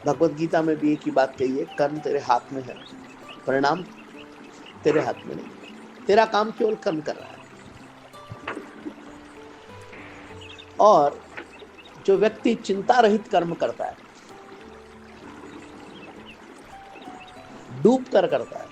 भगवत गीता में भी एक ही बात कही है, कर्म तेरे हाथ में है, परिणाम तेरे हाथ में नहीं। तेरा काम केवल कर्म कर रहा है। और जो व्यक्ति चिंता रहित कर्म करता है, डूब कर करता है,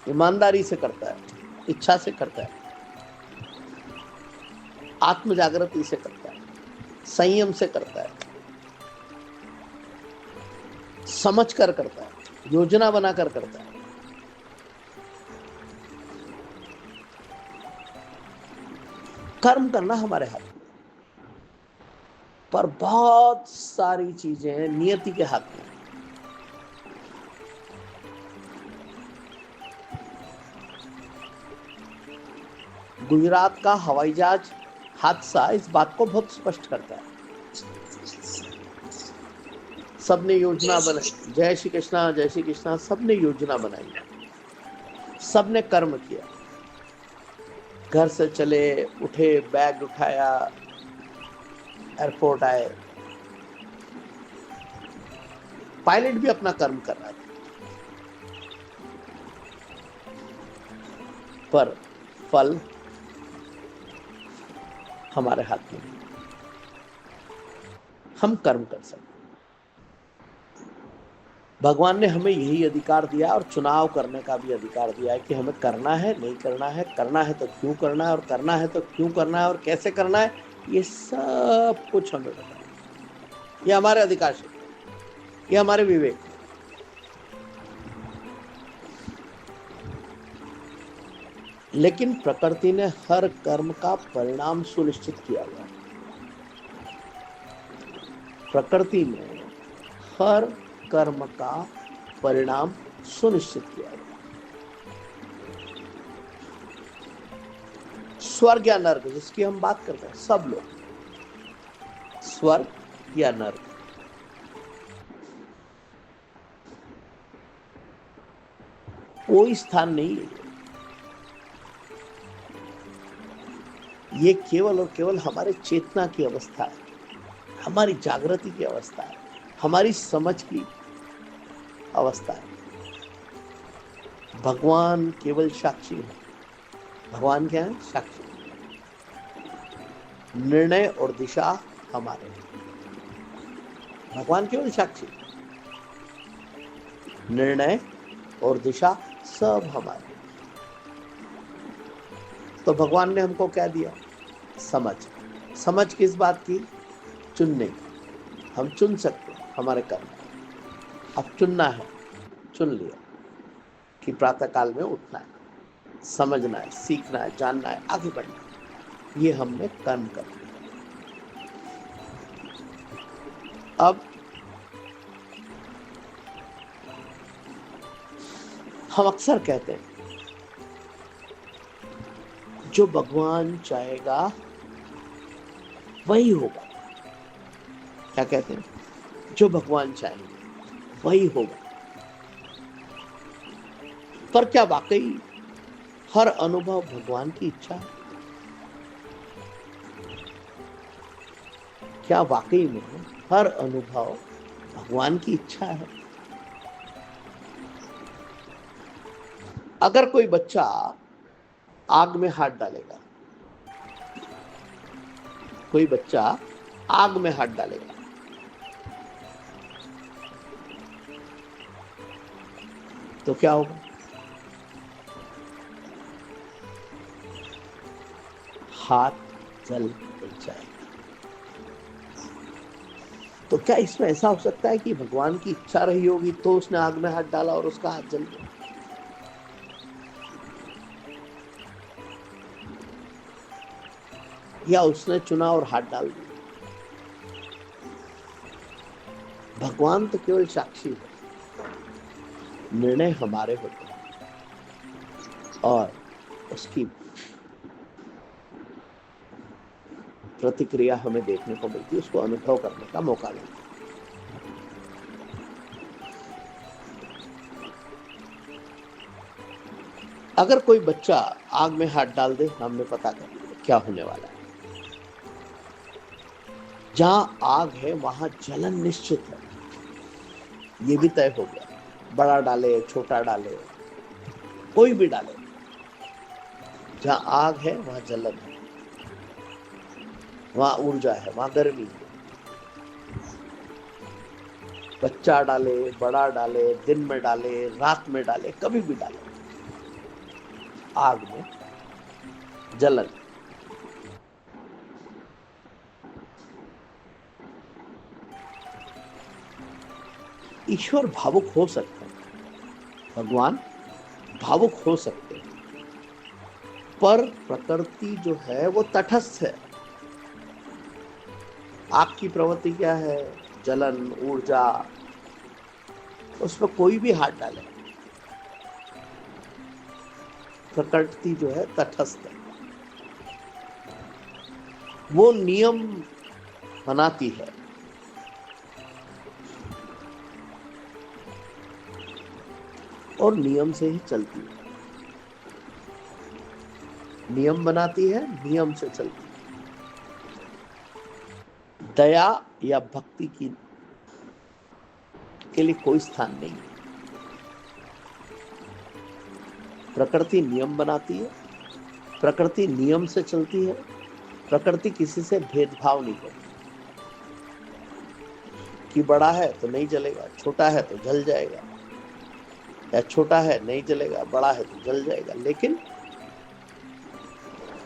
ईमानदारी से करता है, इच्छा से करता है, आत्म जागृति से करता है, संयम से करता है, समझ कर करता है, योजना बनाकर करता है, कर्म करना हमारे हाथ में। पर बहुत सारी चीजें हैं नियति के हाथ में। गुजरात का हवाई जहाज हादसा इस बात को बहुत स्पष्ट करता है। सबने योजना बनाई, जय श्री कृष्णा जय श्री कृष्णा, सबने योजना बनाई, सबने कर्म किया, घर से चले, उठे, बैग उठाया, एयरपोर्ट आए। पायलट भी अपना कर्म कर रहा था, पर फल हमारे हाथ में नहीं। हम कर्म कर सकते। भगवान ने हमें यही अधिकार दिया और चुनाव करने का भी अधिकार दिया है कि हमें करना है, नहीं करना है, करना है तो क्यों करना है, और करना है तो क्यों करना है, और कैसे करना है, ये सब कुछ हमें बताया। ये हमारे अधिकार से, ये हमारे विवेक। लेकिन प्रकृति ने हर कर्म का परिणाम सुनिश्चित किया हुआ है। प्रकृति ने हर कर्म का परिणाम सुनिश्चित किया हुआ है। स्वर्ग या नर्क जिसकी हम बात करते हैं, सब लोग, स्वर्ग या नर्क, कोई स्थान नहीं है। ये केवल और केवल हमारे चेतना की अवस्था है, हमारी जागृति की अवस्था है, हमारी समझ की अवस्था है। भगवान केवल साक्षी है। भगवान क्या है? साक्षी। निर्णय और दिशा हमारे, भगवान केवल साक्षी, निर्णय और दिशा सब हमारे। तो भगवान ने हमको क्या दिया? समझ। समझ किस बात की? चुनने की। हम चुन सकते हैं हमारे कर्म। अब चुनना है, चुन लिया कि प्रातः काल में उठना है, समझना है, सीखना है, जानना है, आगे बढ़ना है। ये हमने कर्म कर लिया। अब हम अक्सर कहते हैं जो भगवान चाहेगा वही होगा। क्या कहते हैं? जो भगवान चाहेगा वही होगा। पर क्या वाकई हर अनुभव भगवान की इच्छा है? क्या वाकई में हर अनुभव भगवान की इच्छा है? अगर कोई बच्चा आग में हाथ डालेगा, कोई बच्चा आग में हाथ डालेगा, तो क्या होगा? हाथ जल जाएगा। तो क्या इसमें ऐसा हो सकता है कि भगवान की इच्छा रही होगी तो उसने आग में हाथ डाला और उसका हाथ जल गया? या उसने चुना और हाथ डाल दिया? भगवान तो केवल साक्षी है, निर्णय हमारे होते हैं और उसकी प्रतिक्रिया हमें देखने को मिलती है, उसको अनुभव करने का मौका मिलता है। अगर कोई बच्चा आग में हाथ डाल दे, हमने पता कर लिया क्या होने वाला है। जहां आग है वहां जलन निश्चित है। ये भी तय हो गया, बड़ा डाले छोटा डाले, कोई भी डाले, जहां आग है वहां जलन है, वहां ऊर्जा है, वहां गर्मी है। बच्चा डाले, बड़ा डाले, दिन में डाले, रात में डाले, कभी भी डाले, आग में जलन। ईश्वर भावुक हो सकते हैं, भगवान भावुक हो सकते हैं, पर प्रकृति जो है वो तटस्थ है। आग की प्रवृत्ति क्या है? जलन, ऊर्जा, उसमें कोई भी हाथ डाले, प्रकृति जो है तटस्थ है, वो नियम बनाती है। और नियम से ही चलती है, नियम बनाती है, नियम से चलती है। दया या भक्ति के लिए कोई स्थान नहीं है। प्रकृति नियम बनाती है, प्रकृति नियम से चलती है, प्रकृति किसी से भेदभाव नहीं करती कि बड़ा है तो नहीं जलेगा, छोटा है तो जल जाएगा, या छोटा है नहीं जलेगा, बड़ा है तो जल जाएगा। लेकिन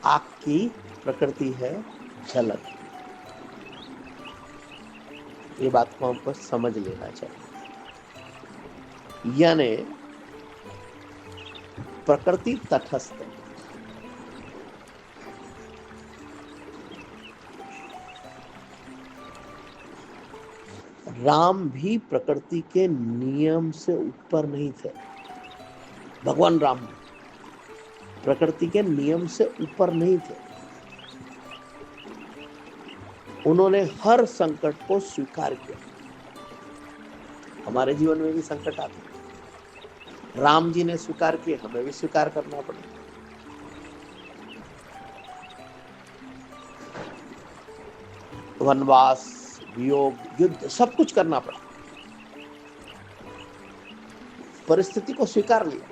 आग की प्रकृति है जलन। ये बात को हमको समझ लेना चाहिए। यानी प्रकृति तटस्थ है, राम भी प्रकृति के नियम से ऊपर नहीं थे। भगवान राम प्रकृति के नियम से ऊपर नहीं थे। उन्होंने हर संकट को स्वीकार किया। हमारे जीवन में भी संकट आते हैं, राम जी ने स्वीकार किए, हमें भी स्वीकार करना पड़ेगा। वनवास, वियोग, युद्ध, सब कुछ करना पड़ा। परिस्थिति को स्वीकार लिया।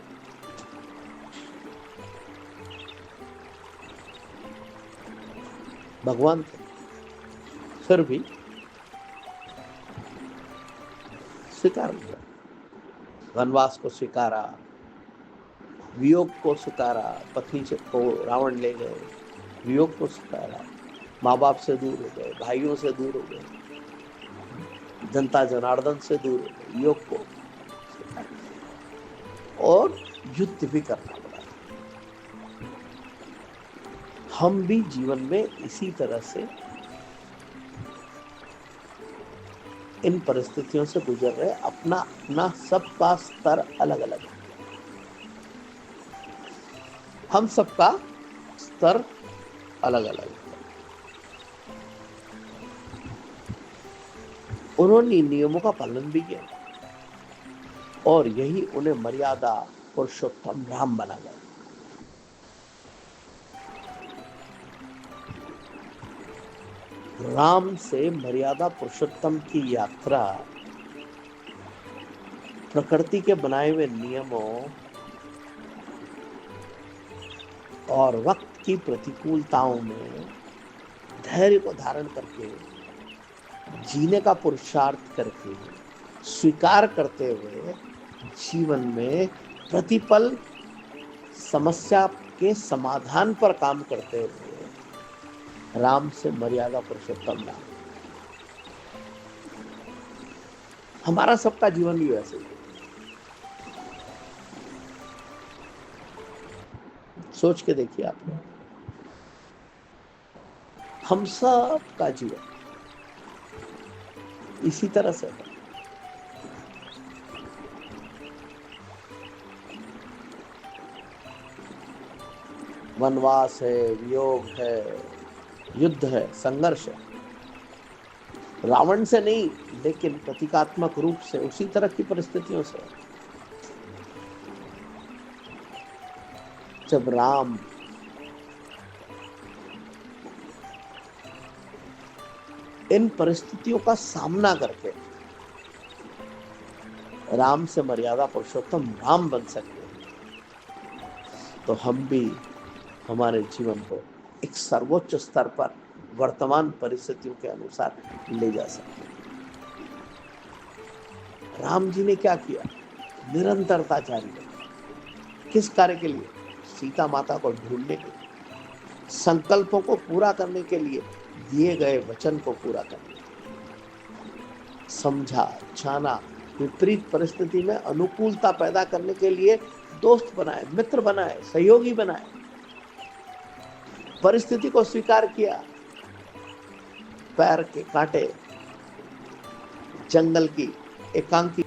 भगवान थे, फिर भी स्वीकार किया। वनवास को स्वीकारा, वियोग को स्वीकारा, पत्नी को रावण ले गए, वियोग को स्वीकारा, माँ बाप से दूर हो गए, भाइयों से दूर हो गए, जनता जनार्दन से दूर हो गए, योग को स्वीकारा, और युद्ध भी करना पड़ा। हम भी जीवन में इसी तरह से इन परिस्थितियों से गुजर रहे। अपना अपना सबका स्तर अलग अलग है, हम सबका स्तर अलग अलग है। उन्होंने नियमों का पालन भी किया, और यही उन्हें मर्यादा पुरुषोत्तम राम बना गया। राम से मर्यादा पुरुषोत्तम की यात्रा प्रकृति के बनाए हुए नियमों और वक्त की प्रतिकूलताओं में धैर्य को धारण करके, जीने का पुरुषार्थ करके, स्वीकार करते हुए जीवन में प्रतिपल समस्या के समाधान पर काम करते हुए राम से मर्यादा पुरुषोत्तम राम। हमारा सबका जीवन भी वैसे ही। सोच के देखिए आप, हम सब का जीवन इसी तरह से है। वनवास है, वियोग है, युद्ध है, संघर्ष है। रावण से नहीं, लेकिन प्रतीकात्मक रूप से उसी तरह की परिस्थितियों से। जब राम इन परिस्थितियों का सामना करके राम से मर्यादा पुरुषोत्तम राम बन सकते हैं, तो हम भी हमारे जीवन को एक सर्वोच्च स्तर पर वर्तमान परिस्थितियों के अनुसार ले जा सकते हैं। राम जी ने क्या किया? निरंतरता जारी रखी। किस कार्य के लिए? सीता माता को ढूंढने के लिए, संकल्पों को पूरा करने के लिए, दिए गए वचन को पूरा करने के लिए। समझा, जाना, विपरीत परिस्थिति में अनुकूलता पैदा करने के लिए दोस्त बनाए, मित्र बनाए, सहयोगी बनाए, परिस्थिति को स्वीकार किया। पैर के कांटे, जंगल की एकांकी